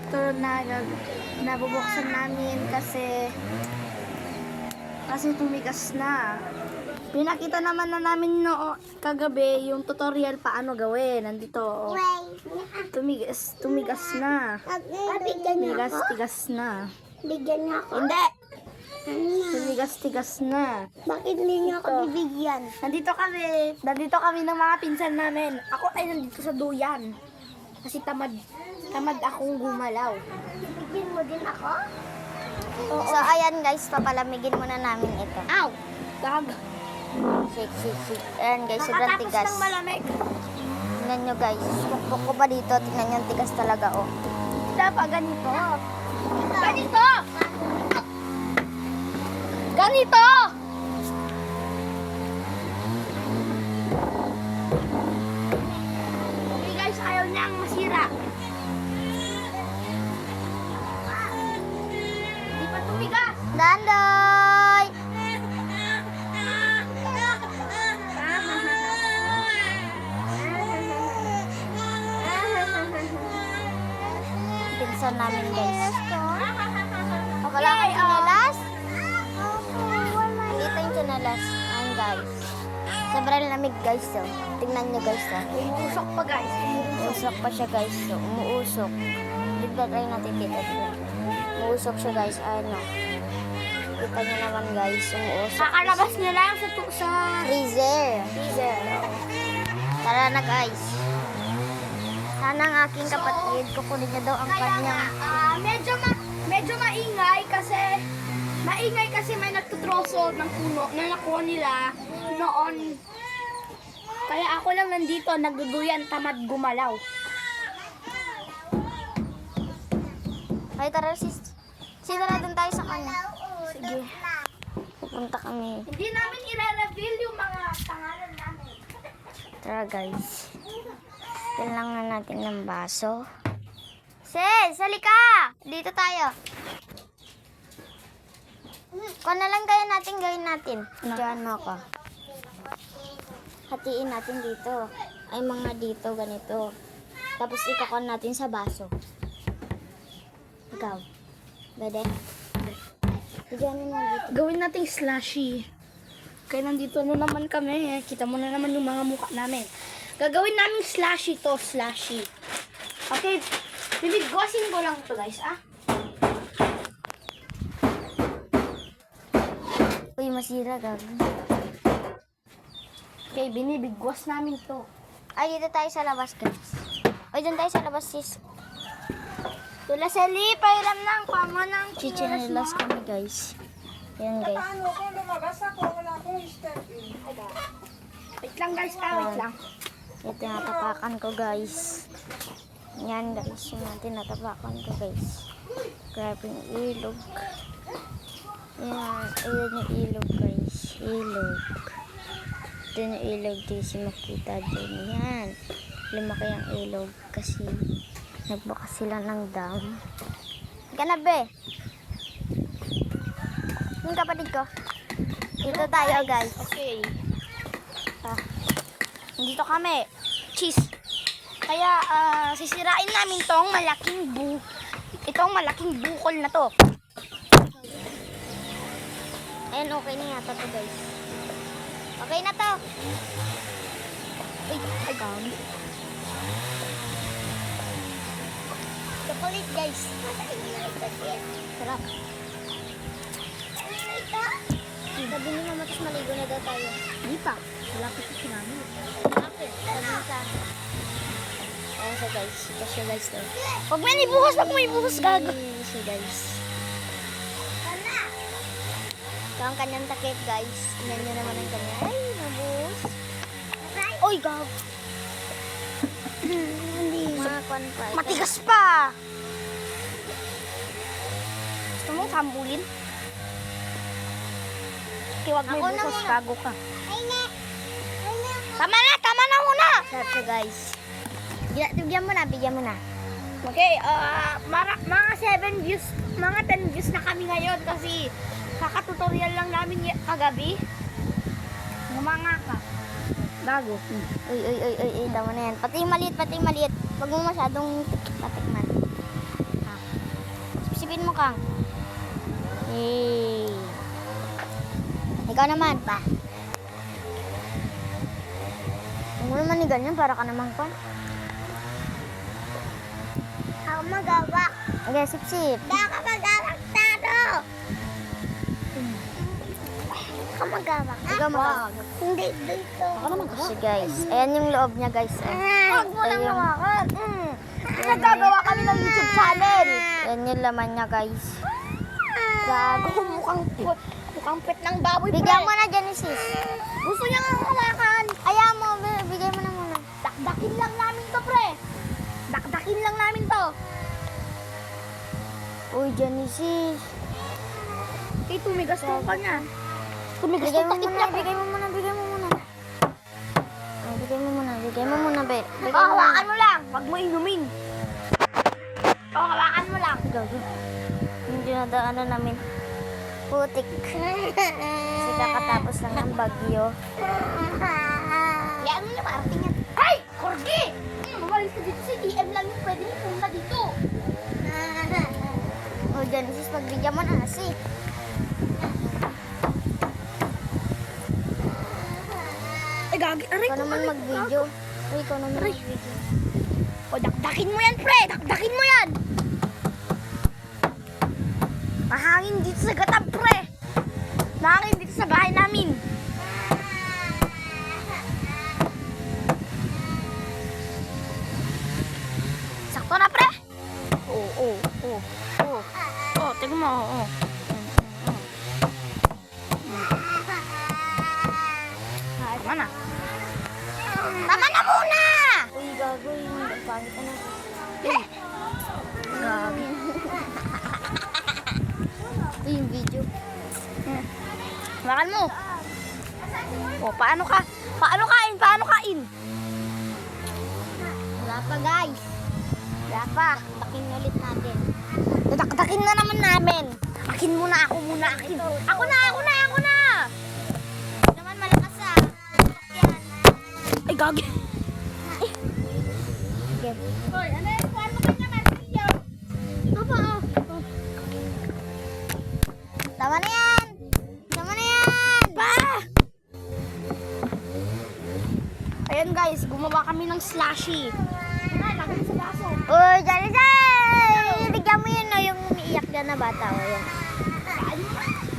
ito na nabubuksan namin kasi tumigas na. Pinakita naman na namin kagabi yung tutorial paano gawin. Nandito. Tumigas na. Tigas na. Bigyan niyo ako. Hindi. Tigas na. Bakit hindi niyo ako bibigyan? Nandito kami ng mga pinsan namin. Ako ay nandito sa duyan. Kasi tamad akong gumalaw. Bibigyan mo din ako? Oo. So, ayan guys, papalamigin muna namin ito. Ow! Dag. Shake. Ayan guys, sobrang Nakatapos tigas. ng malamig. Tingnan nyo guys, pukpuk ko pa dito. Tingnan nyo, ang tigas talaga oh. Dapat ganito. Ganito! Ganito! Okay guys, ayaw niyang masira. Hindi pa tumigas. Dandoy! Pinsan namin guys. Wala kang tsinelas? Dito yung tsinelas. Ayan guys. Sobrang lamig guys oh. Tingnan nyo guys oh. Umuusok pa guys. Umuusok pa siya guys oh. Umuusok. Dito try natin dito. Umuusok siya guys. Ano. Kita nyo naman guys. Umuusok. Kakalabas niya lang sa Freezer. freezer. Tara na guys. Sana ang aking kapatid kukunin niya daw ang kanyang Medyo maingay kasi may nagtutroso ng puno na nakuha nila noon. Kaya ako lang nandito nagduduyan, tamad gumalaw. Ay tara sis. Tara dun tayo sa kanya. Sige. Pupunta kami. Hindi namin i-reveal yung mga pangalan namin. Tara guys. Kailangan natin ng baso. Sis, halika! Dito tayo. Kung na lang kaya natin gawin natin. Diyan mo ako. Hatiin natin dito. Ay mga dito, ganito. Tapos ikakon natin sa baso. Ikaw. Bede? Diyan mo dito. Gawin nating slushy. Kaya nandito na naman kami. Kita mo na naman yung mga mukha namin. Gagawin namin slushy to, slushy. Okay, bibigwasin ko lang to guys, ah. Uy, masira gag. Okay, binibigwas namin to. Ay, dito tayo sa labas guys. Uy, dyan tayo sa labas sis. Tula sa pairam ng pama ng Chichinilas kami guys. Yan guys. Paano kung lumabas ako, wala akong step in. Wait lang guys, wait lang. Ito yung natapakan ko guys. Yan guys, yung tinatapakan ko guys. Grabe yung ilog. Yan, ayan yung ilog guys. Ilog. Ito yung ilog, di si makita dyan. Yan. Lumaki ang ilog kasi nagbukas sila ng dam. Ganabe. Yung kapatid ko. Dito tayo guys. Okay. Dito kami. Cheese. Kaya sisirain namin itong malaking bukol na to. Ayan, okay na yata to guys. Okay na to. Ay, gagi. Chocolate guys. Sarap. Sabi ni mama, tapos maligo na daw tayo. Hindi pa. Wala pa ito namin. Bakit? Sabi niya sa... Ayan siya guys. Ito siya guys to. Huwag may ibuhos, gago. Ayan siya guys. Ito ang kanyang takip guys. Tingnan nyo naman ang kanya. Ay, nabuhos. Oy, gago. Hindi. Mga kwan pa. Matigas pa. Gusto mo sambulin? Okay, wag mo Ako na ibuhos, muna. gago ka. Ay, ne. Tama na muna. Sarap siya guys. Bigyan mo na. Okay, mga 7 views, mga 10 views na kami ngayon kasi kaka-tutorial lang namin kagabi. Ngumanga ka. Gago. Uy, tama na yan. Pati yung maliit. Huwag mo masyadong patikman. Kang. Yay. Ikaw naman, pa. Huwag mo naman ni ganyan para ka naman pa. Ako magawa. Okay, sip-sip. Baka mag-araktado. Ako magawa. Ikaw mag- Hindi dito. Ako naman So guys, ayan yung loob niya guys. Huwag mo Ayan lang yung- hawakan. Nagagawa kami ng YouTube channel. Ayan yung laman niya guys. Gago, mukhang pet ng baboy. Bigyan mo na Genesis. Gusto niya nga hawakan. Ayaw mo, bigay mo na muna. Dakdakin lang namin to, pre. Dakdakin lang namin to. Uy, Genesis. Eh, tumigas to ka niya. Tumigas Bigay to mo takip muna, niya. bigay mo muna, bigay mo muna. Oh, bigay mo muna, be. Bigay Oh, mo hawakan muna. mo lang. Huwag mo inumin. Oh, hawakan mo lang. Gago. Yung dinadaanan namin. Putik. Kasi kakatapos lang ng bagyo. Yan mo na, parating yan. Hey! Corgi! Mawalis ka dito. Si DM lang yung pwede mo punta dito. Oh, Genesis, pagbigyan mo na kasi. Ay, gagi. Aray, Ikaw naman mag-video. Uy, ikaw naman Aray. mag-video. O, dakdakin mo yan, pre. Dakdakin mo yan. Mahangin dito sa gatang, pre. Mahangin dito sa bahay namin. Sakto na, pre. Oo. Tingnan mo, oo. Tama na. Tama na muna! Uy, gago. Yung pangit na. Gagi. Ito yung video. Makan mo. O, paano ka? Paano kain? Paano kain? Wala pa, guys. Wala pa. Takin ulit natin. Dadakdakin na naman namin. Akin muna, ako muna. Akin. Ako na! Naman malakas ah. Ay, gagi. Okay. Hoy, ano yung paano ka niya, Martillo? Ito pa, oh. Tama na yan. Tama na yan. Pa! Ayan guys, gumawa kami ng slushy. Ay, lagay sa baso. Uy, Genesis! Bigyan mo yun, no, yung umiiyak dyan na bata. O, yan.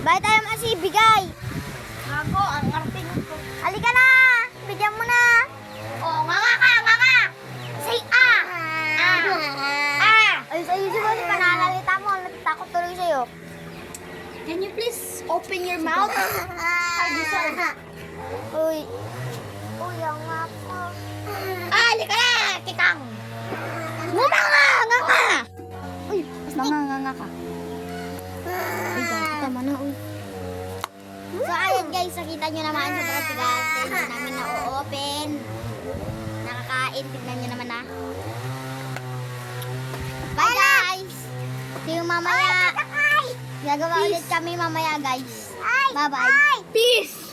Bakit tayo masibigay? Gago, ang arte nito. Halika na! Bigyan mo na! Oh, nga nga! Say ah! Ay, sa YouTube kasi pananalita mo. Natatakot tuloy sa'yo. Can you please open your mouth? Uy. Uy, ang nga po. Halika na, kitang! Nga! Uy, mas nga ka. Uy, gago, tama na, uy. So, ayun guys, nakita nyo naman sa practical. Hindi namin na-open. Nakakain, tignan nyo naman na. Bye guys! See you mamaya. Gagawa ulit kami mamaya guys. Bye-bye. Peace!